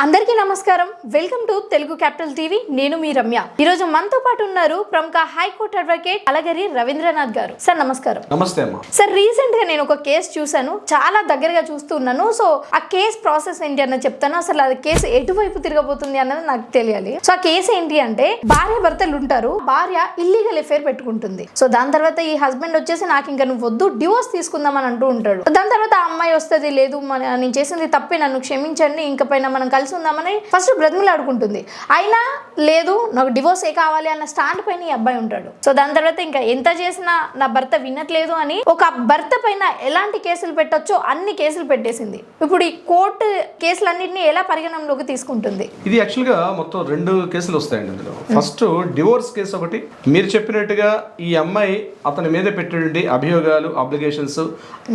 అందరికీ నమస్కారం. Welcome to Telugu capital TV. నేను మీ రమ్య. ఈ రోజు మనతో పాటు ఉన్నారు ప్రముఖ హైకోర్టు అడ్వకేట్ అలగరి రవీంద్రనాథ్ గారు. సార్ నమస్కారం. నమస్తే అమ్మా. సార్, రీసెంట్ గా నేను ఒక కేసు చూసాను, చాలా దగ్గరగా చూస్తున్నాను. సో ఆ కేసు ప్రాసెస్ ఏంటి అన్నది చెప్తాను. అసలు అది కేసు ఎటువైపు తిరగబోతుంది అన్నది నాకు తెలియాలి. సో ఆ కేసు ఏంటి అంటే, భార్య భర్తలు ఉంటారు, భార్య ఇల్లీగల్ అఫేర్ పెట్టుకుంటుంది. సో దాని తర్వాత ఈ హస్బెండ్ వచ్చేసి నాకు ఇంకా నువ్వు వద్దు, డివోర్స్ తీసుకుందాం అని అంటూ ఉంటాడు. దాని తర్వాత ఆ అమ్మాయి వస్తుంది, లేదు నేను చేసింది తప్పే, నన్ను క్షమించండి, ఇంక పైన మనం కలిసి ఉందామని ఫస్ట్ బ్రతిమలాడుకుంటుంది. అయినా లేదు, నాకు డివోర్స్ కావాలి అన్న స్టాండ్ పైన ఈ అబ్బాయి ఉంటాడు. సో దాని తర్వాత ఇంకా ఎంత చేసినా నా భర్త వినట్లేదు అని ఒక భర్త పైన ఎలాంటి కేసులు పెట్టొచ్చో అన్ని కేసులు పెట్టేసింది. ఇప్పుడు ఈ కోర్టు కేసులన్నింటినీ ఎలా పరిగణనలోకి తీసుకుంటుంది? ఇది యాక్చువల్గా మొత్తం 2 కేసులు వస్తాయండి ఇందులో. ఫస్ట్ డివోర్స్ కేసు ఒకటి. మీరు చెప్పినట్టుగా ఈ అమ్మాయి అతని మీద పెట్టినటువంటి అభియోగాలు, అబ్లిగేషన్స్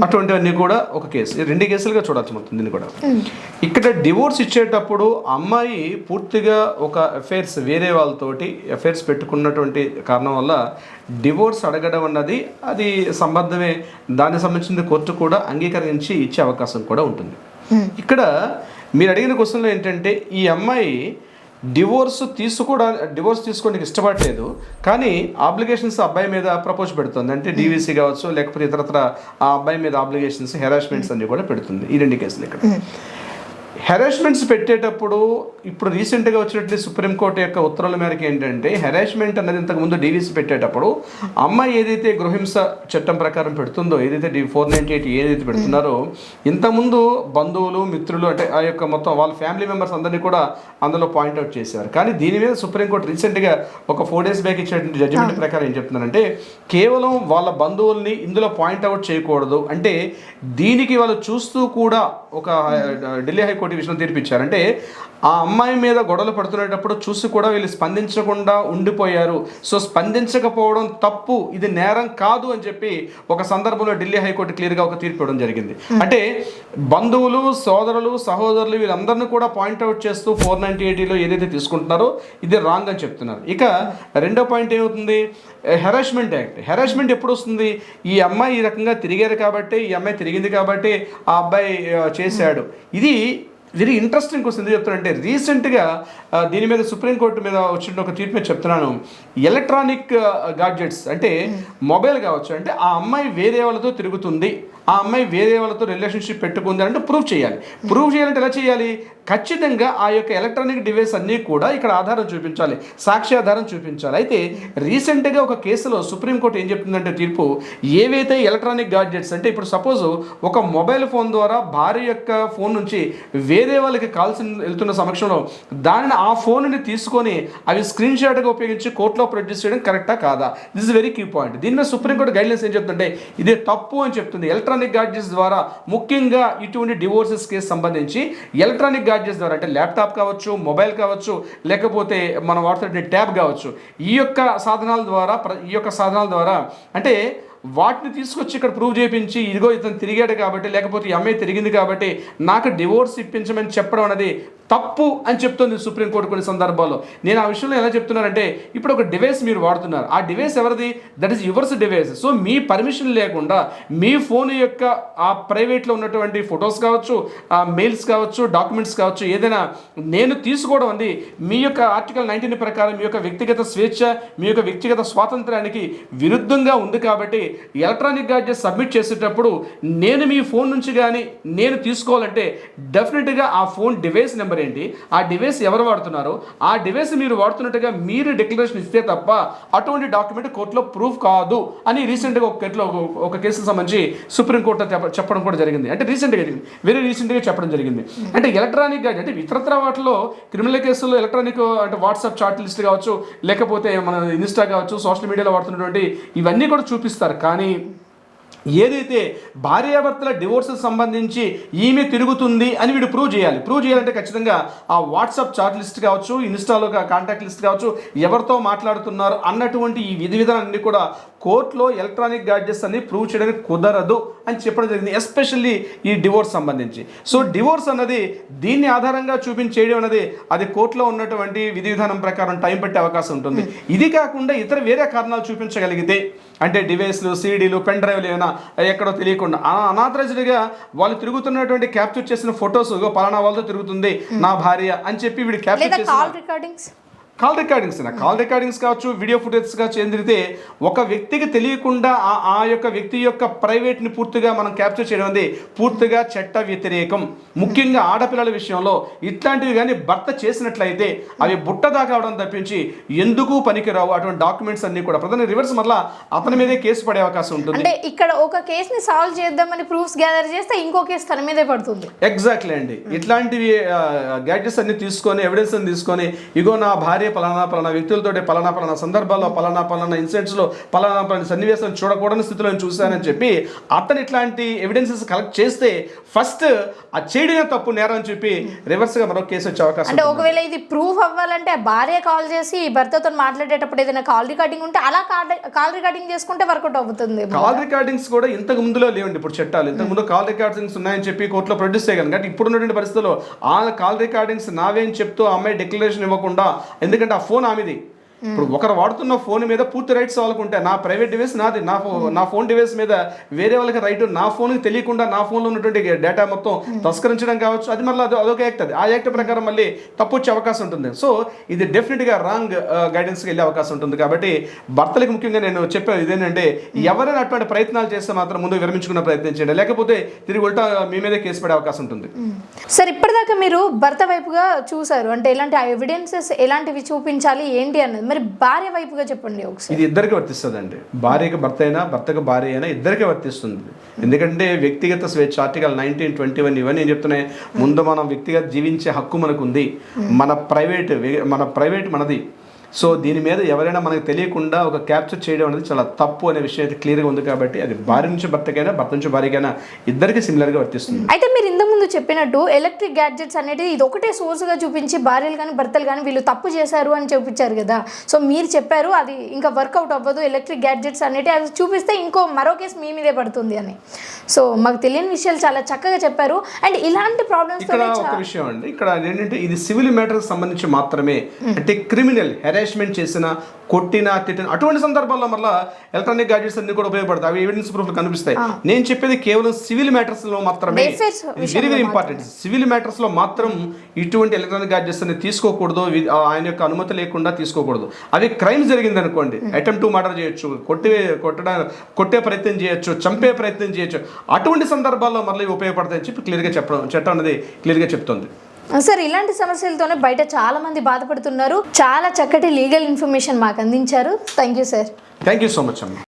అటువంటివన్నీ కూడా ఒక కేసు. 2 కేసులుగా చూడొచ్చు మొత్తం దీన్ని కూడా. ఇక్కడ డివోర్స్ ఇచ్చేటప్పుడు అమ్మాయి పూర్తిగా ఒక అఫైర్స్ వేరే వాళ్ళతోటి అఫైర్స్ పెట్టుకున్నటువంటి కారణం వల్ల డివోర్స్ అడగడం అన్నది అది సంబంధమే. దానికి సంబంధించిన కోర్టు కూడా అంగీకరించి ఇచ్చే అవకాశం కూడా ఉంటుంది. ఇక్కడ మీరు అడిగిన క్వశ్చన్లో ఏంటంటే, ఈ అమ్మాయి డివోర్స్ తీసుకోవడానికి ఇష్టపడలేదు, కానీ ఆబ్లిగేషన్స్ అబ్బాయి మీద ప్రపోజ్ పెడుతుంది. అంటే డీవీసీ కావచ్చు, లేకపోతే ఇతరత్ర ఆ అబ్బాయి మీద ఆబ్లిగేషన్స్, హెరాస్మెంట్స్ అన్ని కూడా పెడుతుంది. ఈ 2 కేసులు ఇక్కడ హెరాస్మెంట్స్ పెట్టేటప్పుడు ఇప్పుడు రీసెంట్గా వచ్చినట్టు సుప్రీంకోర్టు యొక్క ఉత్తర్వుల మేరకు ఏంటంటే, హెరాస్మెంట్ అనేది ఇంతకుముందు డీవీసీ పెట్టేటప్పుడు అమ్మాయి ఏదైతే గృహహింస చట్టం ప్రకారం పెడుతుందో, ఏదైతే 498 ఏదైతే పెడుతున్నారో, ఇంతకుముందు బంధువులు, మిత్రులు, అంటే ఆ యొక్క మొత్తం వాళ్ళ ఫ్యామిలీ మెంబర్స్ అందరినీ కూడా అందులో పాయింట్అవుట్ చేశారు. కానీ దీని మీద సుప్రీంకోర్టు రీసెంట్గా ఒక 4 days బ్యాక్ ఇచ్చినటువంటి జడ్జిమెంట్ ప్రకారం ఏం చెప్తున్నారంటే, కేవలం వాళ్ళ బంధువుల్ని ఇందులో పాయింట్అవుట్ చేయకూడదు. అంటే దీనికి వాళ్ళు చూస్తూ కూడా ఒక ఢిల్లీ హైకోర్టు విషయం తీర్పిచ్చారు. అంటే ఆ అమ్మాయి మీద గొడవలు పడుతున్నప్పుడు చూసి కూడా వీళ్ళు స్పందించకుండా ఉండిపోయారు. సో స్పందించకపోవడం తప్పు, ఇది నేరం కాదు అని చెప్పి ఒక సందర్భంలో ఢిల్లీ హైకోర్టు క్లియర్గా ఒక తీర్పు ఇవ్వడం జరిగింది. అంటే బంధువులు, సోదరులు, సహోదరులు వీళ్ళందరినీ కూడా పాయింట్అవుట్ చేస్తూ 498లో ఏదైతే తీసుకుంటున్నారో ఇది రాంగ్ అని చెప్తున్నారు. ఇక రెండో పాయింట్ ఏమవుతుంది, హెరాస్మెంట్ యాక్ట్. హెరాస్మెంట్ ఎప్పుడు వస్తుంది? ఈ అమ్మాయి ఈ రకంగా తిరిగారు కాబట్టి, ఈ అమ్మాయి తిరిగింది కాబట్టి ఆ అబ్బాయి చేశాడు. ఇది వెరీ ఇంట్రెస్టింగ్ క్వశ్చన్. ఎందుకు చెప్తానంటే, రీసెంట్గా దీని మీద సుప్రీంకోర్టు మీద వచ్చిన ఒక తీర్పు మీద చెప్తున్నాను. ఎలక్ట్రానిక్ గాడ్జెట్స్ అంటే మొబైల్ కావచ్చు, అంటే ఆ అమ్మాయి వేరే వాళ్ళతో తిరుగుతుంది, ఆ అమ్మాయి వేరే వాళ్ళతో రిలేషన్షిప్ పెట్టుకుంది అంటే ప్రూవ్ చేయాలి. ప్రూవ్ చేయాలంటే ఎలా చేయాలి? ఖచ్చితంగా ఆ యొక్క ఎలక్ట్రానిక్ డివైస్ అన్నీ కూడా ఇక్కడ ఆధారం చూపించాలి, సాక్షి ఆధారం చూపించాలి. అయితే రీసెంట్గా ఒక కేసులో సుప్రీంకోర్టు ఏం చెప్తుందంటే తీర్పు, ఏవైతే ఎలక్ట్రానిక్ గాడ్జెట్స్ అంటే ఇప్పుడు సపోజ్ ఒక మొబైల్ ఫోన్ ద్వారా భార్య యొక్క ఫోన్ నుంచి వేరే వాళ్ళకి కాల్స్ వెళ్తున్న సమక్షంలో దానిని ఆ ఫోన్ని తీసుకొని అవి స్క్రీన్ షాట్గా ఉపయోగించి కోర్టులో ప్రొడ్యూస్ చేయడం కరెక్టా కాదా? This is very key point. దీని మీద సుప్రీంకోర్టు గైడ్లైన్స్ ఏం చెప్తుంటే, ఇదే తప్పు అని చెప్తుంది. ఎలక్ట్రానిక్ గాడ్జెట్స్ ద్వారా, ముఖ్యంగా ఇటువంటి డివోర్సెస్ కేసు సంబంధించి ఎలక్ట్రానిక్ గాడ్జెట్స్ ద్వారా, అంటే ల్యాప్టాప్ కావచ్చు, మొబైల్ కావచ్చు, లేకపోతే మనం వాడుతున్న ట్యాబ్ కావచ్చు, ఈ యొక్క సాధనాల ద్వారా అంటే వాటిని తీసుకొచ్చి ఇక్కడ ప్రూవ్ చేయించి, ఇదిగో ఇతను తిరిగాడు కాబట్టి, లేకపోతే ఈ అమ్మాయి తిరిగింది కాబట్టి నాకు డివోర్స్ ఇప్పించమని చెప్పడం అనేది తప్పు అని చెప్తుంది సుప్రీంకోర్టు కొన్ని సందర్భాల్లో. నేను ఆ విషయంలో ఎలా చెప్తున్నానంటే, ఇప్పుడు ఒక డివైస్ మీరు వాడుతున్నారు, ఆ డివైస్ ఎవరిది? That is yours device. So me permission లేకుండా మీ ఫోన్ యొక్క ఆ ప్రైవేట్లో ఉన్నటువంటి ఫొటోస్ కావచ్చు, మెయిల్స్ కావచ్చు, డాక్యుమెంట్స్ కావచ్చు, ఏదైనా నేను తీసుకోవడం అంది మీ యొక్క ఆర్టికల్ 19 ప్రకారం మీ యొక్క వ్యక్తిగత స్వేచ్ఛ, మీ యొక్క వ్యక్తిగత స్వాతంత్రానికి విరుద్ధంగా ఉంది. కాబట్టి ఎలక్ట్రానిక్ గాడ్జెట్ సబ్మిట్ చేసేటప్పుడు నేను మీ ఫోన్ నుంచి కానీ నేను తీసుకోవాలంటే డెఫినెట్గా ఆ ఫోన్ డివైస్ నెంబర్ ఏంటి, ఆ డివైస్ ఎవరు వాడుతున్నారో, ఆ డివైస్ మీరు వాడుతున్నట్టుగా మీరు డిక్లరేషన్ ఇస్తే తప్ప అటువంటి డాక్యుమెంట్ కోర్టులో ప్రూఫ్ కాదు అని రీసెంట్గా ఒక కేసుకు సంబంధించి సుప్రీంకోర్టు చెప్పడం కూడా జరిగింది. అంటే వెరీ రీసెంట్గా చెప్పడం జరిగింది. అంటే ఎలక్ట్రానిక్ గా అంటే ఇతరత్ర వాటిలో క్రిమినల్ కేసుల్లో ఎలక్ట్రానిక్ అంటే వాట్సాప్ చాట్ లిస్ట్ కావచ్చు, లేకపోతే మన ఇన్స్టా కావచ్చు, సోషల్ మీడియాలో వాడుతున్నటువంటి ఇవన్నీ కూడా చూపిస్తారు. కానీ ఏదైతే భార్యాభర్తల డివోర్సెస్ సంబంధించి ఈమె తిరుగుతుంది అని వీడు ప్రూవ్ చేయాలంటే ఖచ్చితంగా ఆ వాట్సాప్ చాట్ లిస్ట్ కావచ్చు, ఇన్స్టాలో కాంటాక్ట్ లిస్ట్ కావచ్చు, ఎవరితో మాట్లాడుతున్నారు అన్నటువంటి ఈ విధి విధానాన్ని కూడా కోర్టులో ఎలక్ట్రానిక్ గాడ్జెట్స్ అన్ని ప్రూవ్ చేయడానికి కుదరదు అని చెప్పడం జరిగింది, ఎస్పెషల్లీ ఈ డివోర్స్ సంబంధించి. సో డివోర్స్ అన్నది దీన్ని ఆధారంగా చూపించేయడం అనేది అది కోర్టులో ఉన్నటువంటి విధి విధానం ప్రకారం టైం పట్టే అవకాశం ఉంటుంది. ఇది కాకుండా ఇతర వేరే కారణాలు చూపించగలిగితే, అంటే డివైస్లు, సీడీలు, పెన్ డ్రైవ్లు ఏమైనా ఎక్కడో తెలియకుండా అనాథరైజ్డ్గా వాళ్ళు తిరుగుతున్నటువంటి క్యాప్చర్ చేసిన ఫొటోస్ పలానా వాళ్ళతో తిరుగుతుంది నా భార్య అని చెప్పి వీడు క్యాప్చర్ చేసిన కాల్ రికార్డింగ్స్ కావచ్చు, వీడియో ఫుటేజ్ కావచ్చు, ఏం తిరిగితే ఒక వ్యక్తికి తెలియకుండా ఆ యొక్క వ్యక్తి యొక్క ప్రైవేట్ని పూర్తిగా మనం క్యాప్చర్ చేయడం అనేది పూర్తిగా చట్ట వ్యతిరేకం. ముఖ్యంగా ఆడపిల్లల విషయంలో ఇట్లాంటివి కానీ భర్త చేసినట్లయితే అవి బుట్ట దాకా అవడం తప్పించి ఎందుకు పనికిరావు. అటువంటి డాక్యుమెంట్స్ అన్ని కూడా ప్రధాన రివర్స్ మళ్ళా అతని మీదే కేసు పడే అవకాశం ఉంటుంది. అంటే ఇక్కడ ఒక కేసుని సాల్వ్ చేద్దామని ప్రూఫ్స్ గ్యాదర్ చేస్తే ఇంకో కేసు తన మీదే పడుతుంది. ఎగ్జాక్ట్లీ అండి. ఇట్లాంటివి గ్యాడ్జెట్స్ అన్ని తీసుకొని ఎవిడెన్స్ అని తీసుకొని ఇగో నా భార్య పలానా వ్యక్తులతో పలానా సందర్భాల్లో పలానా ఇన్సిడెంట్స్లో పలానా సన్నివేశం చూడకూడని స్థితిలో చూశానని చెప్పి అతను ఇట్లాంటి ఎవిడెన్సెస్ కలెక్ట్ చేస్తే ఫస్ట్ ఆ చేయడమే తప్పు నేరం అని చెప్పి రివర్స్గా మరో కేసు వచ్చే అవకాశం. అంటే ఒకవేళ ఇది ప్రూఫ్ అవ్వాలంటే భార్య కాల్ చేసి భర్తతో మాట్లాడేటప్పుడు ఏదైనా కాల్ రికార్డింగ్ ఉంటే అలా కాల్ రికార్డింగ్ చేసుకుంటే వర్కౌట్ అవుతుంది. కాల్ రికార్డింగ్స్ కూడా ఇంతకు ముందులో లేవండి ఇప్పుడు చట్టాలు. ఇంతకు ముందు కాల్ రికార్డింగ్స్ ఉన్నాయని చెప్పి కోర్టులో ప్రొడ్యూస్ చేయగలను. కానీ ఇప్పుడున్నటువంటి పరిస్థితుల్లో ఆ కాల్ రికార్డింగ్స్ నావేం చెప్తూ అమ్మాయి డిక్లరేషన్ ఇవ్వకుండా, ఎందుకంటే ఆ ఫోన్ ఆమెది. ఇప్పుడు ఒకరు వాడుతున్న ఫోన్ మీద పూర్తి రైట్స్ వాళ్ళకు ఉంటాయి. నా ప్రైవేట్ డివైస్ నాది, నా ఫోన్ డివైస్ మీద వేరే వాళ్ళకి రైట్, నా ఫోన్కి తెలియకుండా నా ఫోన్లో ఉన్నటువంటి డేటా మొత్తం తస్కరించడం కావచ్చు, అది మళ్ళీ అదొక యాక్ట్. అది ఆ యాక్ట్ ప్రకారం మళ్ళీ తప్పు వచ్చే అవకాశం ఉంటుంది. సో ఇది డెఫినెట్గా రాంగ్ గైడెన్స్కి వెళ్ళే అవకాశం ఉంటుంది. కాబట్టి భర్తలకు ముఖ్యంగా నేను చెప్పేది ఇదేంటంటే ఎవరైనా అటువంటి ప్రయత్నాలు చేస్తే మాత్రం ముందు విరమించుకునే ప్రయత్నం చేయండి, లేకపోతే తిరిగి ఉల్టా మీ మీదే కేసు పడే అవకాశం ఉంటుంది. సార్ ఇప్పటిదాకా మీరు భర్త వైపుగా చూసారు, అంటే ఎలాంటి ఎవిడెన్సెస్ ఎలాంటివి చూపించాలి ఏంటి అన్నది. మరి భార్య వైపుగా చెప్పండి ఒకసారి. ఇది ఇద్దరికి వర్తిస్తుందండి. భార్యకి భర్త అయినా భర్తకు భార్య అయినా ఇద్దరికే వర్తిస్తుంది. ఎందుకంటే వ్యక్తిగత స్వేచ్ఛ ఆర్టికల్ 19, 21 ఇవన్నీ నేను చెప్తున్నాయి. ముందు మనం వ్యక్తిగత జీవించే హక్కు మనకు ఉంది. మన ప్రైవేట్ మనది. సో దీని మీద ఎవరైనా మనకు తెలియకుండా ఒక క్యాప్చర్ చేయడం అనేది చాలా తప్పు అనే విషయం అయితే క్లియర్గా ఉంది. కాబట్టి అది భార్య నుంచి భర్తకైనా భర్త నుంచి భార్యకైనా ఇద్దరికి సిమిలర్గా వర్తిస్తుంది. అయితే మీరు ఇంతకుముందు చెప్పినట్టు ఎలక్ట్రిక్ గ్యాడ్జెట్స్ అనేది ఇది ఒకటే సోర్స్గా చూపించి భార్యలు కానీ భర్తలు కానీ వీళ్ళు తప్పు చేశారు అని చూపించారు కదా. సో మీరు చెప్పారు అది ఇంకా వర్కౌట్ అవ్వదు, ఎలక్ట్రిక్ గ్యాడ్జెట్స్ అనేవి అది చూపిస్తే మరో కేసు మీ మీదే పడుతుంది అని. సో మాకు తెలియని విషయాలు చాలా చక్కగా చెప్పారు. అండ్ ఇలాంటి ప్రాబ్లమ్స్ ఇక్కడ ఒక విషయం అండి, ఇక్కడ ఏంటంటే ఇది సివిల్ మ్యాటర్కి సంబంధించి మాత్రమే. అంటే క్రిమినల్ హెరాస్మెంట్ చేసిన, కొట్టిన, తిట్టిన అటువంటి సందర్భాల్లో మళ్ళీ ఎలక్ట్రానిక్ గ్యాడ్జెట్స్ అన్ని కూడా ఉపయోగపడతాయి. అవి ఎవిడెన్స్ ప్రూఫ్ కనిపిస్తాయి. నేను చెప్పేది కేవలం సివిల్ మ్యాటర్స్ లో మాత్రమే. Very very important. Civil matters లో మాత్రం ఇటువంటి ఎలక్ట్రానిక్ గ్యాడ్జెట్స్ అన్ని తీసుకోకూడదు, ఆయన యొక్క అనుమతి లేకుండా తీసుకోకూడదు. అవి క్రైమ్ జరిగింది అనుకోండి, అటెంప్ట్ టు మర్డర్ చేయొచ్చు, కొట్టే ప్రయత్నం చేయొచ్చు, చంపే ప్రయత్నం చేయొచ్చు. అటువంటి సందర్భాల్లో మళ్ళీ ఉపయోగపడతాయని చెప్పి క్లియర్గా చట్టం అనేది క్లియర్గా చెప్తుంది. సార్ ఇలాంటి సమస్యలతోనే బయట చాలా మంది బాధపడుతున్నారు. చాలా చక్కటి లీగల్ ఇన్ఫర్మేషన్ మాకు అందించారు. Thank you sir. Thank you so much అమ్మ.